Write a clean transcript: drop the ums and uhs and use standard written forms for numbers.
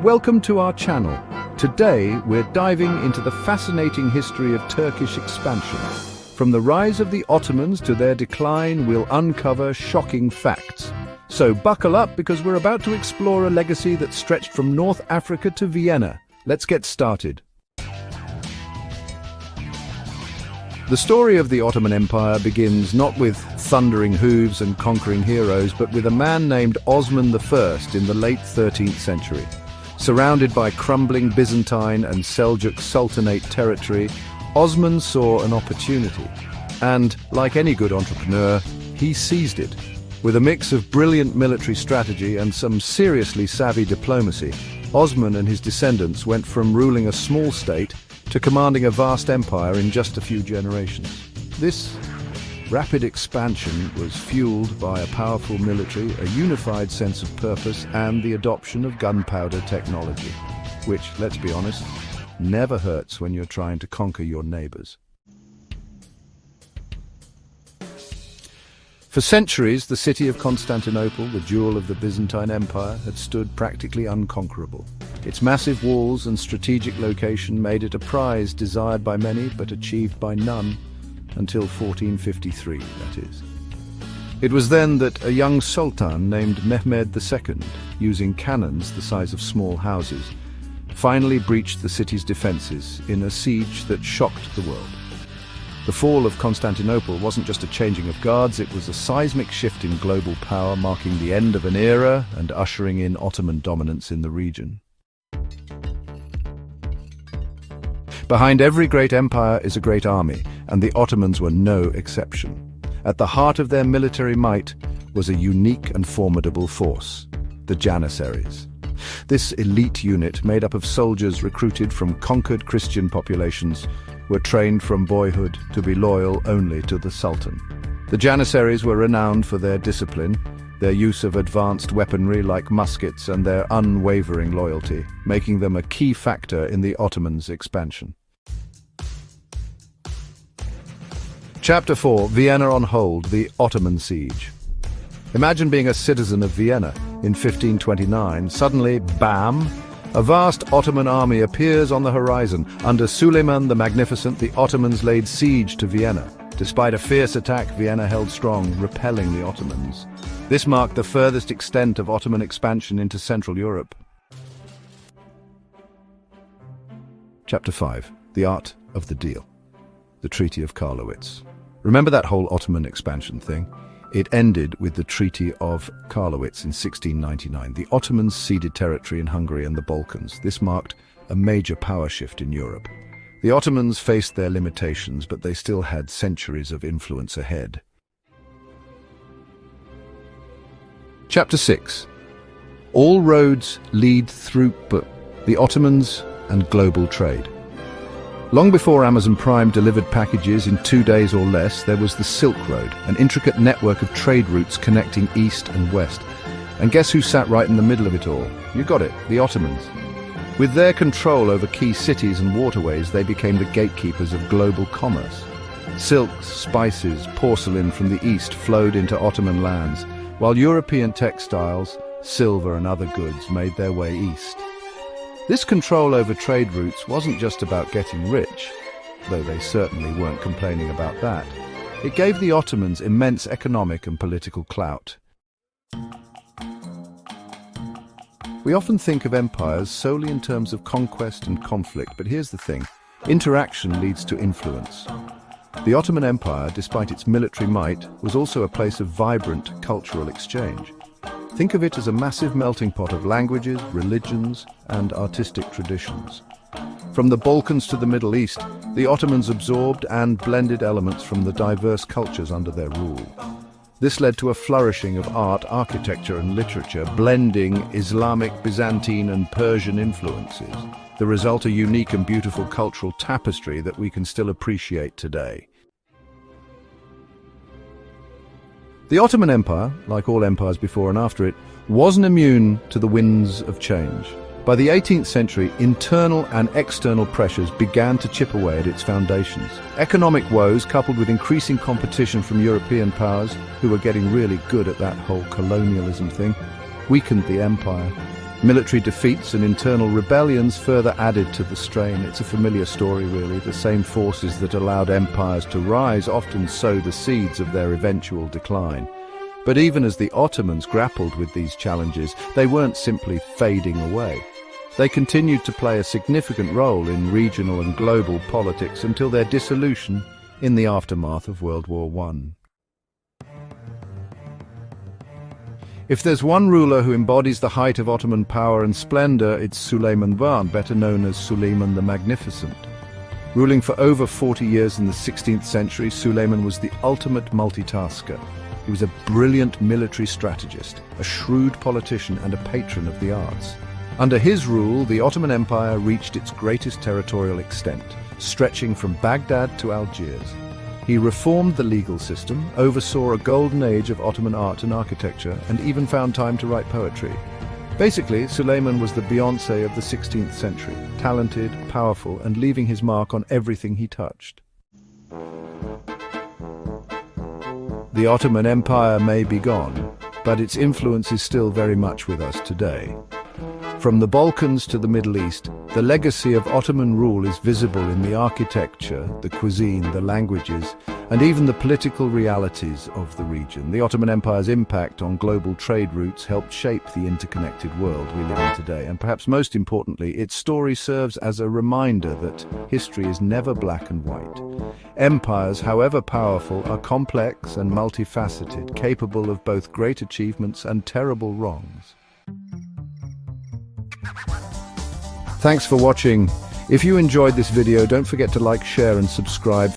welcome to our channel. Today we're diving into the fascinating history of Turkish expansion. From the rise of the Ottomans to their decline, we'll uncover shocking facts. So buckle up, because we're about to explore a legacy that stretched from North Africa to Vienna. Let's get started. The story of the Ottoman Empire begins not with thundering hooves and conquering heroes, but with a man named Osman I in the late 13th century. Surrounded by crumbling Byzantine and Seljuk Sultanate territory, Osman saw an opportunity. And, like any good entrepreneur, he seized it. With a mix of brilliant military strategy and some seriously savvy diplomacy, Osman and his descendants went from ruling a small state to commanding a vast empire in just a few generations. This rapid expansion was fueled by a powerful military, a unified sense of purpose, and the adoption of gunpowder technology, which, let's be honest, never hurts when you're trying to conquer your neighbors. For centuries, the city of Constantinople, the jewel of the Byzantine Empire, had stood practically unconquerable. Its massive walls and strategic location made it a prize desired by many but achieved by none, until 1453, that is. It was then that a young sultan named Mehmed II, using cannons the size of small houses, finally breached the city's defenses in a siege that shocked the world. The fall of Constantinople wasn't just a changing of guards, it was a seismic shift in global power, marking the end of an era and ushering in Ottoman dominance in the region. Behind every great empire is a great army, and the Ottomans were no exception. At the heart of their military might was a unique and formidable force, the Janissaries. This elite unit, made up of soldiers recruited from conquered Christian populations, were trained from boyhood to be loyal only to the Sultan. The Janissaries were renowned for their discipline, their use of advanced weaponry like muskets, and their unwavering loyalty, making them a key factor in the Ottomans' expansion. Chapter 4, Vienna on hold, the Ottoman siege. Imagine being a citizen of Vienna in 1529. Suddenly, bam! A vast Ottoman army appears on the horizon. Under Suleiman the Magnificent, the Ottomans laid siege to Vienna. Despite a fierce attack, Vienna held strong, repelling the Ottomans. This marked the furthest extent of Ottoman expansion into Central Europe. Chapter 5, The Art of the Deal. The Treaty of Karlowitz. Remember that whole Ottoman expansion thing? It ended with the Treaty of Karlowitz in 1699. The Ottomans ceded territory in Hungary and the Balkans. This marked a major power shift in Europe. The Ottomans faced their limitations, but they still had centuries of influence ahead. Chapter 6. All roads lead through the Ottomans and global trade. Long before Amazon Prime delivered packages in 2 days or less, there was the Silk Road, an intricate network of trade routes connecting east and west. And guess who sat right in the middle of it all? You got it, the Ottomans. With their control over key cities and waterways, they became the gatekeepers of global commerce. Silks, spices, porcelain from the east flowed into Ottoman lands, while European textiles, silver and other goods made their way east. This control over trade routes wasn't just about getting rich, though they certainly weren't complaining about that. It gave the Ottomans immense economic and political clout. We often think of empires solely in terms of conquest and conflict, but here's the thing: interaction leads to influence. The Ottoman Empire, despite its military might, was also a place of vibrant cultural exchange. Think of it as a massive melting pot of languages, religions, and artistic traditions. From the Balkans to the Middle East, the Ottomans absorbed and blended elements from the diverse cultures under their rule. This led to a flourishing of art, architecture, and literature, blending Islamic, Byzantine, and Persian influences. The result, a unique and beautiful cultural tapestry that we can still appreciate today. The Ottoman Empire, like all empires before and after it, wasn't immune to the winds of change. By the 18th century, internal and external pressures began to chip away at its foundations. Economic woes, coupled with increasing competition from European powers, who were getting really good at that whole colonialism thing, weakened the empire. Military defeats and internal rebellions further added to the strain. It's a familiar story, really. The same forces that allowed empires to rise often sow the seeds of their eventual decline. But even as the Ottomans grappled with these challenges, they weren't simply fading away. They continued to play a significant role in regional and global politics until their dissolution in the aftermath of World War I. If there's one ruler who embodies the height of Ottoman power and splendor, it's Süleyman Van, better known as Suleiman the Magnificent. Ruling for over 40 years in the 16th century, Suleiman was the ultimate multitasker. He was a brilliant military strategist, a shrewd politician, and a patron of the arts. Under his rule, the Ottoman Empire reached its greatest territorial extent, stretching from Baghdad to Algiers. He reformed the legal system, oversaw a golden age of Ottoman art and architecture, and even found time to write poetry. Basically, Suleiman was the Beyoncé of the 16th century, talented, powerful, and leaving his mark on everything he touched. The Ottoman Empire may be gone, but its influence is still very much with us today. From the Balkans to the Middle East, the legacy of Ottoman rule is visible in the architecture, the cuisine, the languages, and even the political realities of the region. The Ottoman Empire's impact on global trade routes helped shape the interconnected world we live in today. And perhaps most importantly, its story serves as a reminder that history is never black and white. Empires, however powerful, are complex and multifaceted, capable of both great achievements and terrible wrongs. Thanks for watching. If you enjoyed this video, don't forget to like, share and subscribe.